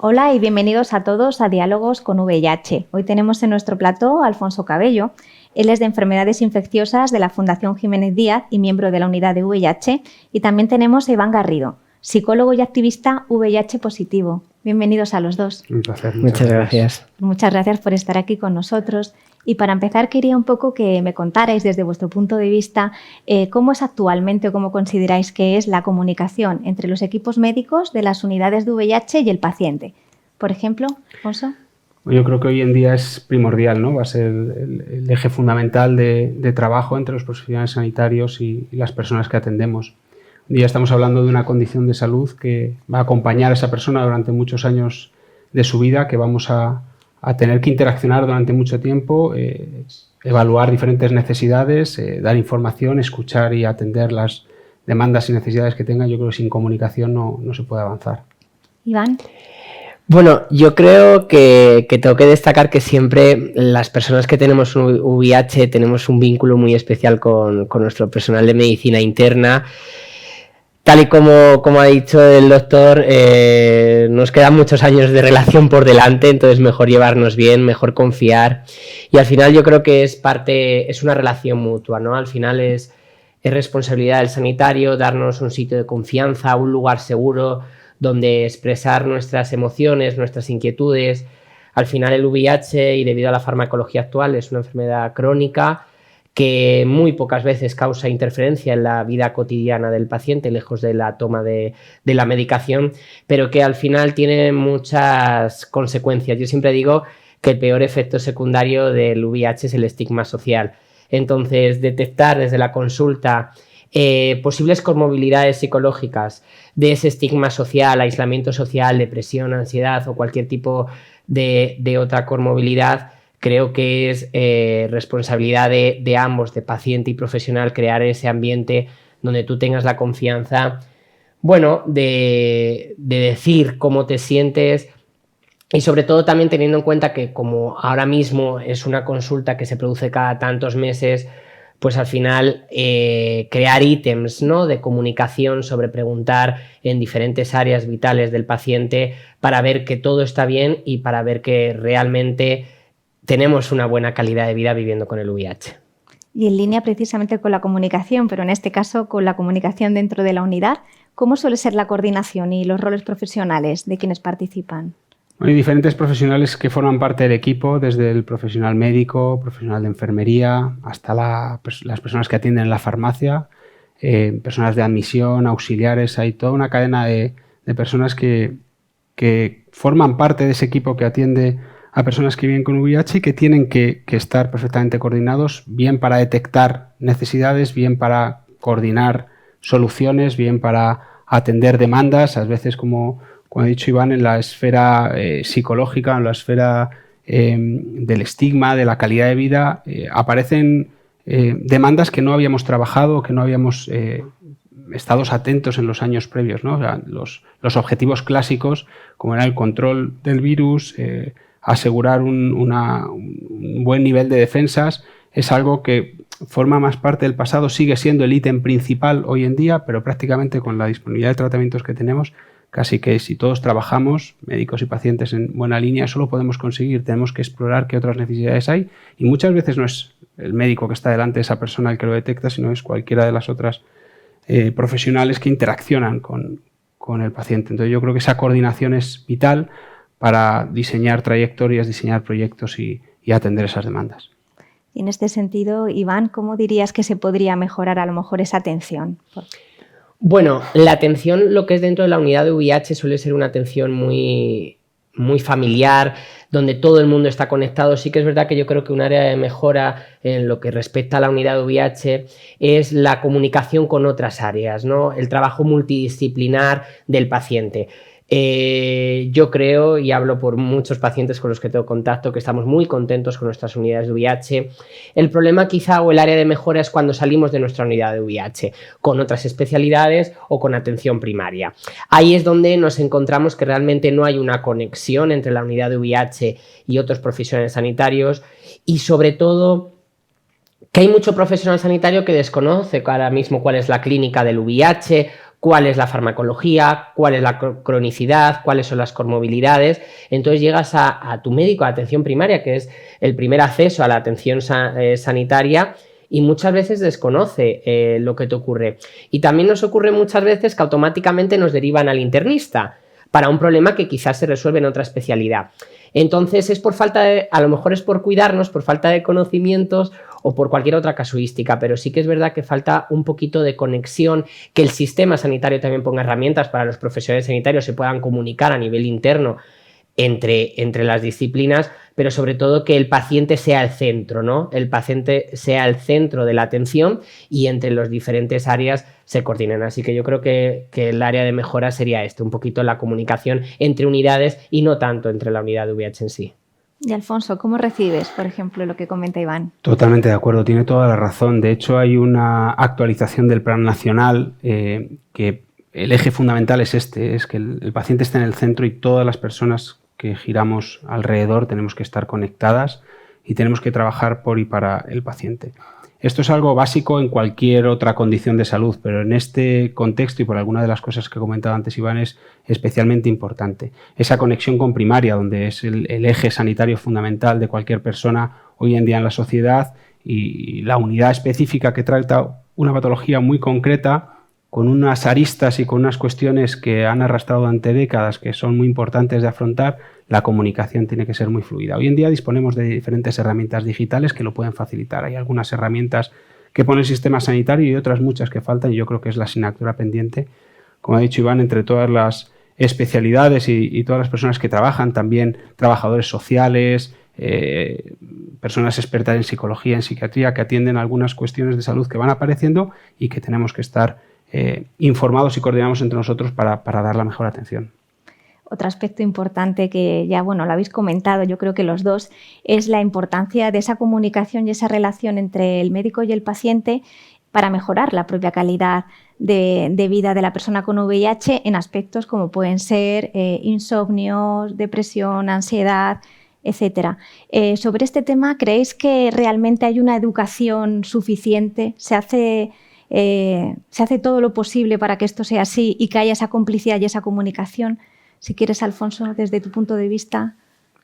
Hola y bienvenidos a todos a Diálogos con VIH. Hoy tenemos en nuestro plató a Alfonso Cabello. Él es de Enfermedades Infecciosas de la Fundación Jiménez Díaz y miembro de la unidad de VIH. Y también tenemos a Iván Garrido, psicólogo y activista VIH positivo. Bienvenidos a los dos. Un placer. Muchas gracias. Muchas gracias por estar aquí con nosotros. Y para empezar, quería un poco que me contarais desde vuestro punto de vista cómo es actualmente o cómo consideráis que es la comunicación entre los equipos médicos de las unidades de VIH y el paciente. Por ejemplo, Alfonso. Yo creo que hoy en día es primordial, ¿no? Va a ser el eje fundamental de trabajo entre los profesionales sanitarios y las personas que atendemos. Hoy día estamos hablando de una condición de salud que va a acompañar a esa persona durante muchos años de su vida, que vamos a tener que interaccionar durante mucho tiempo, evaluar diferentes necesidades, dar información, escuchar y atender las demandas y necesidades que tengan. Yo creo que sin comunicación no se puede avanzar. Iván. Bueno, yo creo que tengo que destacar que siempre las personas que tenemos un VIH tenemos un vínculo muy especial con nuestro personal de medicina interna. Tal y como ha dicho el doctor, nos quedan muchos años de relación por delante, entonces mejor llevarnos bien, mejor confiar. Y al final yo creo que es una relación mutua, ¿no? Al final es responsabilidad del sanitario darnos un sitio de confianza, un lugar seguro donde expresar nuestras emociones, nuestras inquietudes. Al final el VIH, y debido a la farmacología actual, es una enfermedad crónica que muy pocas veces causa interferencia en la vida cotidiana del paciente, lejos de la toma de la medicación, pero que al final tiene muchas consecuencias. Yo siempre digo que el peor efecto secundario del VIH es el estigma social. Entonces, detectar desde la consulta posibles comorbilidades psicológicas de ese estigma social, aislamiento social, depresión, ansiedad o cualquier tipo de otra comorbilidad, creo que es responsabilidad de ambos, de paciente y profesional, crear ese ambiente donde tú tengas la confianza, bueno, de decir cómo te sientes y sobre todo también teniendo en cuenta que como ahora mismo es una consulta que se produce cada tantos meses, pues al final crear ítems, ¿no?, de comunicación sobre preguntar en diferentes áreas vitales del paciente para ver que todo está bien y para ver que realmente tenemos una buena calidad de vida viviendo con el VIH. Y en línea precisamente con la comunicación, pero en este caso con la comunicación dentro de la unidad, ¿cómo suele ser la coordinación y los roles profesionales de quienes participan? Hay diferentes profesionales que forman parte del equipo, desde el profesional médico, profesional de enfermería, hasta las personas que atienden en la farmacia, personas de admisión, auxiliares. Hay toda una cadena de personas que forman parte de ese equipo que atiende a personas que viven con VIH y que tienen que estar perfectamente coordinados, bien para detectar necesidades, bien para coordinar soluciones, bien para atender demandas. A veces, como ha dicho Iván, en la esfera psicológica, en la esfera del estigma, de la calidad de vida, aparecen demandas que no habíamos trabajado, que no habíamos estado atentos en los años previos, ¿no? O sea, los objetivos clásicos, como era el control del virus, asegurar un buen nivel de defensas, es algo que forma más parte del pasado, sigue siendo el ítem principal hoy en día, pero prácticamente con la disponibilidad de tratamientos que tenemos, casi que si todos trabajamos, médicos y pacientes en buena línea, eso lo podemos conseguir. Tenemos que explorar qué otras necesidades hay y muchas veces no es el médico que está delante de esa persona el que lo detecta, sino es cualquiera de las otras profesionales que interaccionan con el paciente. Entonces yo creo que esa coordinación es vital para diseñar trayectorias, diseñar proyectos y atender esas demandas. Y en este sentido, Iván, ¿cómo dirías que se podría mejorar a lo mejor esa atención? Bueno, la atención, lo que es dentro de la unidad de VIH, suele ser una atención muy familiar, donde todo el mundo está conectado. Sí que es verdad que yo creo que un área de mejora en lo que respecta a la unidad de VIH es la comunicación con otras áreas, ¿no? El trabajo multidisciplinar del paciente. Yo creo, y hablo por muchos pacientes con los que tengo contacto, que estamos muy contentos con nuestras unidades de VIH. El problema quizá o el área de mejora es cuando salimos de nuestra unidad de VIH con otras especialidades o con atención primaria. Ahí es donde nos encontramos que realmente no hay una conexión entre la unidad de VIH y otros profesionales sanitarios y sobre todo que hay mucho profesional sanitario que desconoce ahora mismo cuál es la clínica del VIH, cuál es la farmacología, cuál es la cronicidad, cuáles son las comorbilidades. Entonces llegas a tu médico de atención primaria, que es el primer acceso a la atención sanitaria, y muchas veces desconoce lo que te ocurre. Y también nos ocurre muchas veces que automáticamente nos derivan al internista para un problema que quizás se resuelve en otra especialidad. Entonces es por falta de, a lo mejor es por cuidarnos, por falta de conocimientos o por cualquier otra casuística, pero sí que es verdad que falta un poquito de conexión, que el sistema sanitario también ponga herramientas para los profesionales sanitarios, se puedan comunicar a nivel interno entre las disciplinas, pero sobre todo que el paciente sea el centro, ¿no? El paciente sea el centro de la atención y entre las diferentes áreas se coordinen. Así que yo creo que el área de mejora sería un poquito la comunicación entre unidades y no tanto entre la unidad de VIH en sí. Y Alfonso, ¿cómo recibes, por ejemplo, lo que comenta Iván? Totalmente de acuerdo, tiene toda la razón. De hecho, hay una actualización del Plan Nacional que el eje fundamental es que el paciente esté en el centro y todas las personas que giramos alrededor tenemos que estar conectadas y tenemos que trabajar por y para el paciente. Esto es algo básico en cualquier otra condición de salud, pero en este contexto y por alguna de las cosas que comentaba antes Iván es especialmente importante. Esa conexión con primaria, donde es el eje sanitario fundamental de cualquier persona hoy en día en la sociedad, y la unidad específica que trata una patología muy concreta con unas aristas y con unas cuestiones que han arrastrado durante décadas que son muy importantes de afrontar, la comunicación tiene que ser muy fluida. Hoy en día disponemos de diferentes herramientas digitales que lo pueden facilitar. Hay algunas herramientas que pone el sistema sanitario y otras muchas que faltan, y yo creo que es la asignatura pendiente, como ha dicho Iván, entre todas las especialidades y todas las personas que trabajan, también trabajadores sociales, personas expertas en psicología, en psiquiatría, que atienden algunas cuestiones de salud que van apareciendo y que tenemos que estar informados y coordinados entre nosotros para dar la mejor atención. Otro aspecto importante que ya, lo habéis comentado, yo creo que los dos, es la importancia de esa comunicación y esa relación entre el médico y el paciente para mejorar la propia calidad de vida de la persona con VIH en aspectos como pueden ser insomnios, depresión, ansiedad, etcétera. Sobre este tema, ¿creéis que realmente hay una educación suficiente? ¿Se hace todo lo posible para que esto sea así y que haya esa complicidad y esa comunicación? Si quieres, Alfonso, desde tu punto de vista.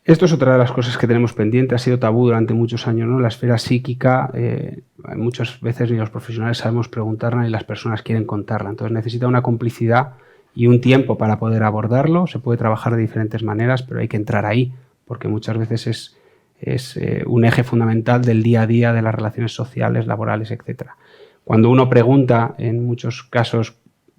Esto es otra de las cosas que tenemos pendiente. Ha sido tabú durante muchos años, ¿no? La esfera psíquica, muchas veces ni los profesionales sabemos preguntarla ni las personas quieren contarla. Entonces necesita una complicidad y un tiempo para poder abordarlo. Se puede trabajar de diferentes maneras, pero hay que entrar ahí, porque muchas veces es un eje fundamental del día a día de las relaciones sociales, laborales, etc. Cuando uno pregunta, en muchos casos,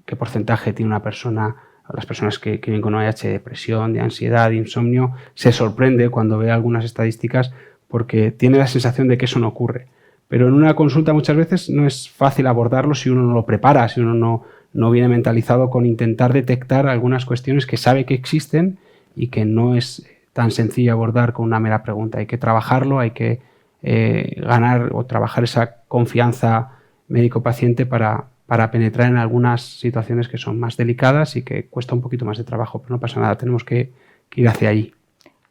qué porcentaje tiene una persona, las personas que viven con VIH, de depresión, de ansiedad, de insomnio, se sorprende cuando ve algunas estadísticas porque tiene la sensación de que eso no ocurre. Pero en una consulta muchas veces no es fácil abordarlo si uno no lo prepara, si uno no viene mentalizado con intentar detectar algunas cuestiones que sabe que existen y que no es tan sencillo abordar con una mera pregunta. Hay que trabajarlo, hay que ganar o trabajar esa confianza médico-paciente para penetrar en algunas situaciones que son más delicadas y que cuesta un poquito más de trabajo, pero no pasa nada, tenemos que ir hacia allí.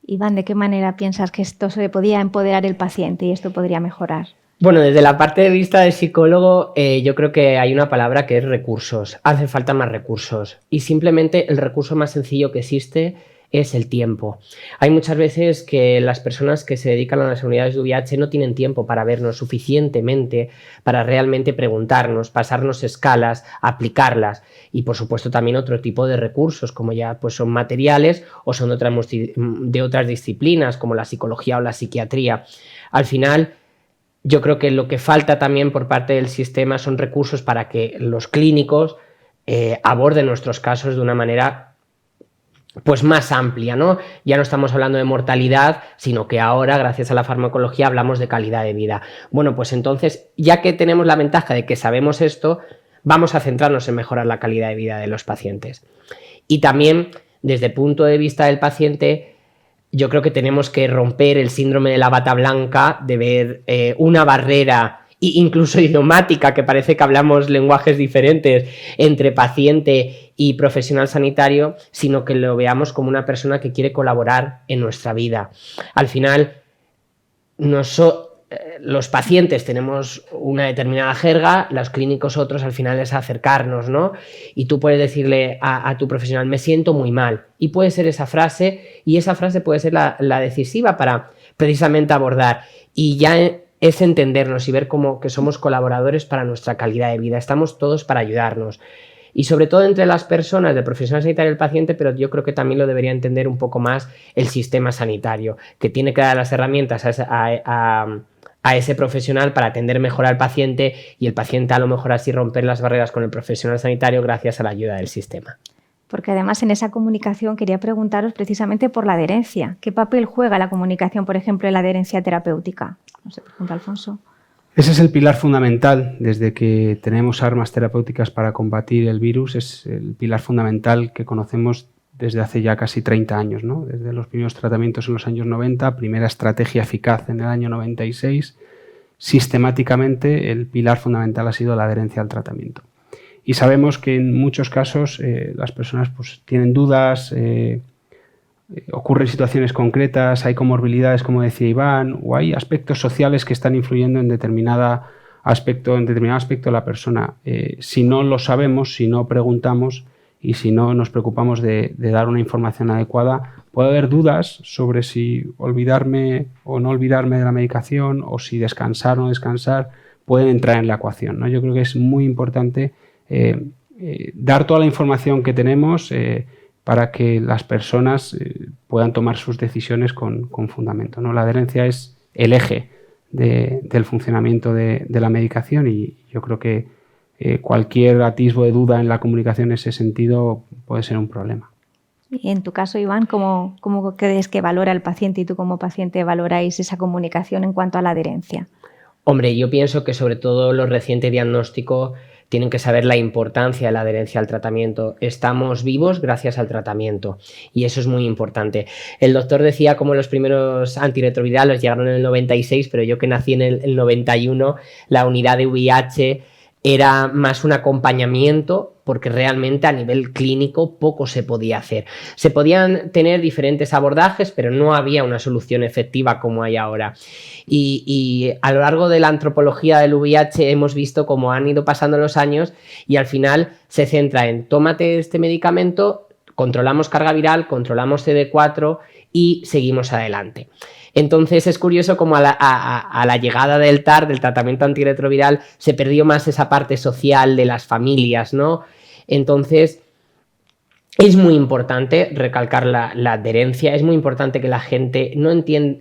Iván, ¿de qué manera piensas que esto se podía empoderar el paciente y esto podría mejorar? Bueno, desde la parte de vista del psicólogo, yo creo que hay una palabra que es recursos. Hace falta más recursos. Y simplemente el recurso más sencillo que existe es el tiempo. Hay muchas veces que las personas que se dedican a las unidades de VIH no tienen tiempo para vernos suficientemente, para realmente preguntarnos, pasarnos escalas, aplicarlas. Y por supuesto también otro tipo de recursos, como ya pues son materiales o son de otras disciplinas, como la psicología o la psiquiatría. Al final, yo creo que lo que falta también por parte del sistema son recursos para que los clínicos aborden nuestros casos de una manera pues más amplia, ¿no? Ya no estamos hablando de mortalidad, sino que ahora, gracias a la farmacología, hablamos de calidad de vida. Bueno, pues entonces, ya que tenemos la ventaja de que sabemos esto, vamos a centrarnos en mejorar la calidad de vida de los pacientes. Y también, desde el punto de vista del paciente, yo creo que tenemos que romper el síndrome de la bata blanca, de ver una barrera incluso idiomática, que parece que hablamos lenguajes diferentes entre paciente y profesional sanitario, sino que lo veamos como una persona que quiere colaborar en nuestra vida. Al final, los pacientes tenemos una determinada jerga, los clínicos otros, al final es acercarnos, ¿no? Y tú puedes decirle a tu profesional, me siento muy mal. Y puede ser esa frase, y esa frase puede ser la decisiva para precisamente abordar. Y ya es entendernos y ver como que somos colaboradores para nuestra calidad de vida. Estamos todos para ayudarnos. Y sobre todo entre las personas, del profesional sanitario y el paciente, pero yo creo que también lo debería entender un poco más el sistema sanitario, que tiene que dar las herramientas a ese profesional para atender mejor al paciente y el paciente a lo mejor así romper las barreras con el profesional sanitario gracias a la ayuda del sistema. Porque además en esa comunicación quería preguntaros precisamente por la adherencia. ¿Qué papel juega la comunicación, por ejemplo, en la adherencia terapéutica? No sé, pregunta Alfonso. Ese es el pilar fundamental. Desde que tenemos armas terapéuticas para combatir el virus, es el pilar fundamental que conocemos desde hace ya casi 30 años, ¿no? Desde los primeros tratamientos en los años 90, primera estrategia eficaz en el año 96, sistemáticamente el pilar fundamental ha sido la adherencia al tratamiento. Y sabemos que en muchos casos las personas pues, tienen dudas, ocurren situaciones concretas, hay comorbilidades, como decía Iván, o hay aspectos sociales que están influyendo en determinado aspecto de la persona. Si no lo sabemos, si no preguntamos y si no nos preocupamos de dar una información adecuada, puede haber dudas sobre si olvidarme o no olvidarme de la medicación o si descansar o no descansar pueden entrar en la ecuación, ¿no? Yo creo que es muy importante dar toda la información que tenemos para que las personas puedan tomar sus decisiones con fundamento, ¿no? La adherencia es el eje del funcionamiento de la medicación y yo creo que cualquier atisbo de duda en la comunicación en ese sentido puede ser un problema. Y en tu caso, Iván, ¿cómo crees que valora el paciente y tú como paciente valoráis esa comunicación en cuanto a la adherencia? Hombre, yo pienso que sobre todo los recientes diagnósticos tienen que saber la importancia de la adherencia al tratamiento. Estamos vivos gracias al tratamiento y eso es muy importante. El doctor decía como los primeros antirretrovirales llegaron en el 96, pero yo que nací en el 91, la unidad de VIH era más un acompañamiento porque realmente a nivel clínico poco se podía hacer. Se podían tener diferentes abordajes, pero no había una solución efectiva como hay ahora. Y a lo largo de la antropología del VIH hemos visto cómo han ido pasando los años y al final se centra en tómate este medicamento, controlamos carga viral, controlamos CD4 y seguimos adelante. Entonces es curioso como a la llegada del TAR, del tratamiento antirretroviral, se perdió más esa parte social de las familias, ¿no? Entonces es muy importante recalcar la adherencia, es muy importante que la gente no entienda,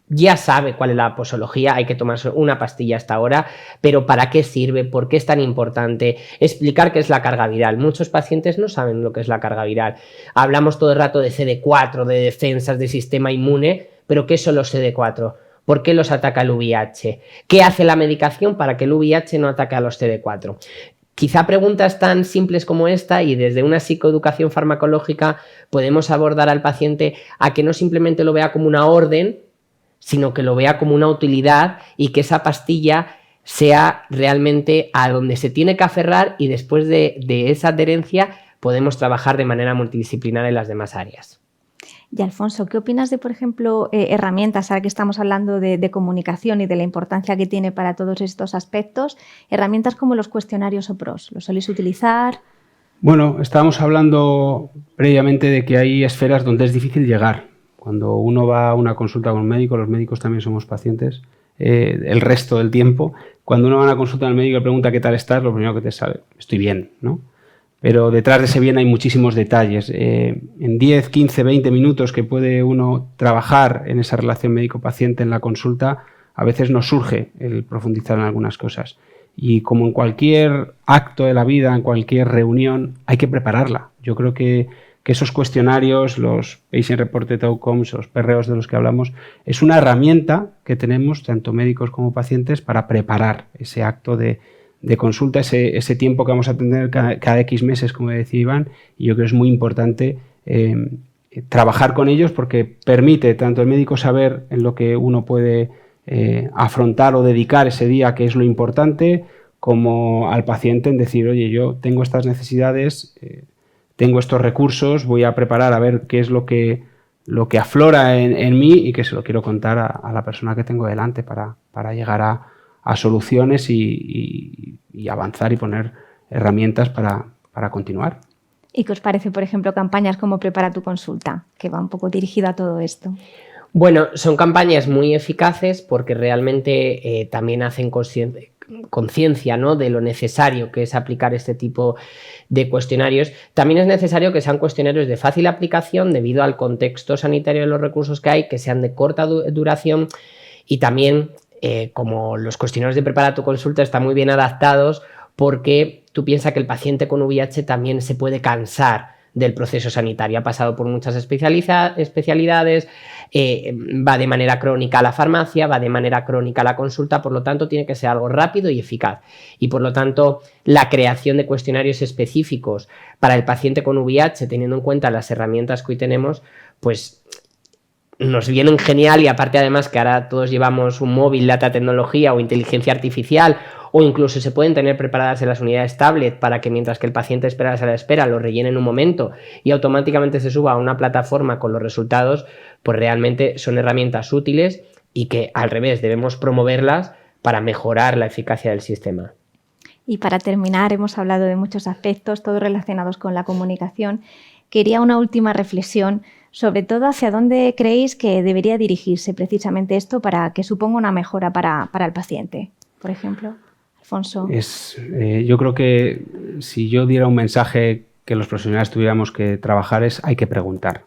ya sabe cuál es la posología, hay que tomarse una pastilla hasta ahora, pero ¿para qué sirve? ¿Por qué es tan importante? Explicar qué es la carga viral. Muchos pacientes no saben lo que es la carga viral. Hablamos todo el rato de CD4, de defensas, de sistema inmune, pero ¿qué son los CD4? ¿Por qué los ataca el VIH? ¿Qué hace la medicación para que el VIH no ataque a los CD4? Quizá preguntas tan simples como esta y desde una psicoeducación farmacológica podemos abordar al paciente a que no simplemente lo vea como una orden, sino que lo vea como una utilidad y que esa pastilla sea realmente a donde se tiene que aferrar y después de esa adherencia podemos trabajar de manera multidisciplinar en las demás áreas. Y Alfonso, ¿qué opinas de, por ejemplo, herramientas, ahora que estamos hablando de comunicación y de la importancia que tiene para todos estos aspectos, herramientas como los cuestionarios OPROS? ¿Los soléis utilizar? Bueno, estábamos hablando previamente de que hay esferas donde es difícil llegar. Cuando uno va a una consulta con un médico, los médicos también somos pacientes, el resto del tiempo, cuando uno va a una consulta al médico y le pregunta qué tal estás, lo primero que te sale, estoy bien, ¿no? Pero detrás de ese bien hay muchísimos detalles. En 10, 15, 20 minutos que puede uno trabajar en esa relación médico-paciente en la consulta, a veces nos surge el profundizar en algunas cosas. Y como en cualquier acto de la vida, en cualquier reunión, hay que prepararla. Yo creo que esos cuestionarios, los Patient Reported Outcomes, los PROs de los que hablamos, es una herramienta que tenemos, tanto médicos como pacientes, para preparar ese acto de consulta, ese tiempo que vamos a tener cada X meses, como decía Iván, y yo creo que es muy importante trabajar con ellos porque permite tanto al médico saber en lo que uno puede afrontar o dedicar ese día, que es lo importante, como al paciente en decir, oye, yo tengo estas necesidades, tengo estos recursos, voy a preparar a ver qué es lo que aflora en mí y que se lo quiero contar a la persona que tengo delante para llegar a soluciones y avanzar y poner herramientas para continuar. ¿Y qué os parece, por ejemplo, campañas como Prepara tu consulta, que va un poco dirigida a todo esto? Bueno, son campañas muy eficaces porque realmente también hacen conciencia, ¿no?, de lo necesario que es aplicar este tipo de cuestionarios. También es necesario que sean cuestionarios de fácil aplicación debido al contexto sanitario de los recursos que hay, que sean de corta duración y también, como los cuestionarios de Prepara tu consulta están muy bien adaptados, porque tú piensas que el paciente con VIH también se puede cansar del proceso sanitario, ha pasado por muchas especialidades, va de manera crónica a la farmacia, va de manera crónica a la consulta, por lo tanto tiene que ser algo rápido y eficaz. Y por lo tanto la creación de cuestionarios específicos para el paciente con VIH, teniendo en cuenta las herramientas que hoy tenemos, pues nos vienen genial, y aparte además que ahora todos llevamos un móvil, data tecnología o inteligencia artificial, o incluso se pueden tener preparadas en las unidades tablet para que mientras que el paciente espera a la sala de espera lo rellene en un momento y automáticamente se suba a una plataforma con los resultados, pues realmente son herramientas útiles y que al revés debemos promoverlas para mejorar la eficacia del sistema. Y para terminar, hemos hablado de muchos aspectos, todos relacionados con la comunicación. Quería una última reflexión, sobre todo hacia dónde creéis que debería dirigirse precisamente esto para que suponga una mejora para el paciente, por ejemplo. Alfonso. Yo creo que si yo diera un mensaje que los profesionales tuviéramos que trabajar es hay que preguntar.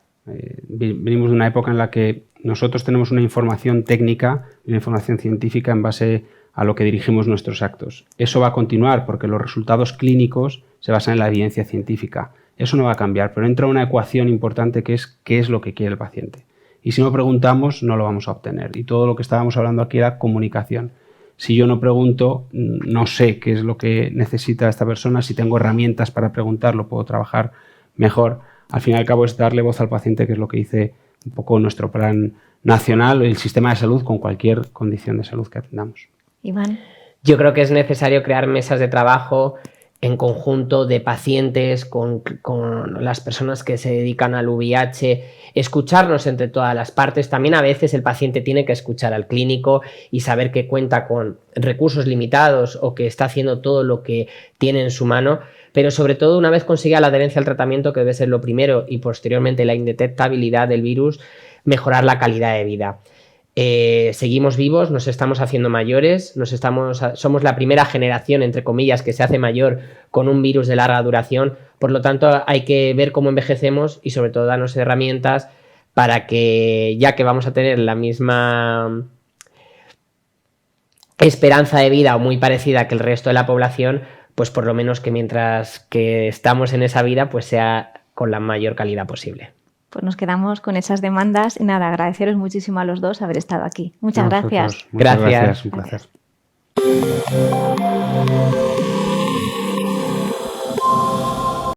Venimos de una época en la que nosotros tenemos una información técnica, una información científica en base a lo que dirigimos nuestros actos. Eso va a continuar porque los resultados clínicos se basan en la evidencia científica. Eso no va a cambiar, pero entra una ecuación importante que es qué es lo que quiere el paciente. Y si no preguntamos, no lo vamos a obtener. Y todo lo que estábamos hablando aquí era comunicación. Si yo no pregunto, no sé qué es lo que necesita esta persona. Si tengo herramientas para preguntarlo, puedo trabajar mejor. Al fin y al cabo es darle voz al paciente, que es lo que dice un poco nuestro plan nacional, el sistema de salud con cualquier condición de salud que atendamos. Iván. Yo creo que es necesario crear mesas de trabajo en conjunto de pacientes con las personas que se dedican al VIH, escucharnos entre todas las partes. También a veces el paciente tiene que escuchar al clínico y saber que cuenta con recursos limitados o que está haciendo todo lo que tiene en su mano, pero sobre todo una vez consiga la adherencia al tratamiento, que debe ser lo primero, y posteriormente la indetectabilidad del virus, mejorar la calidad de vida. Seguimos vivos, nos estamos haciendo mayores, somos la primera generación, entre comillas, que se hace mayor con un virus de larga duración. Por lo tanto, hay que ver cómo envejecemos y sobre todo darnos herramientas para que, ya que vamos a tener la misma esperanza de vida o muy parecida que el resto de la población, pues por lo menos que mientras que estamos en esa vida, pues sea con la mayor calidad posible. Pues nos quedamos con esas demandas y nada, agradeceros muchísimo a los dos haber estado aquí. Muchas gracias. Muchas gracias, un placer.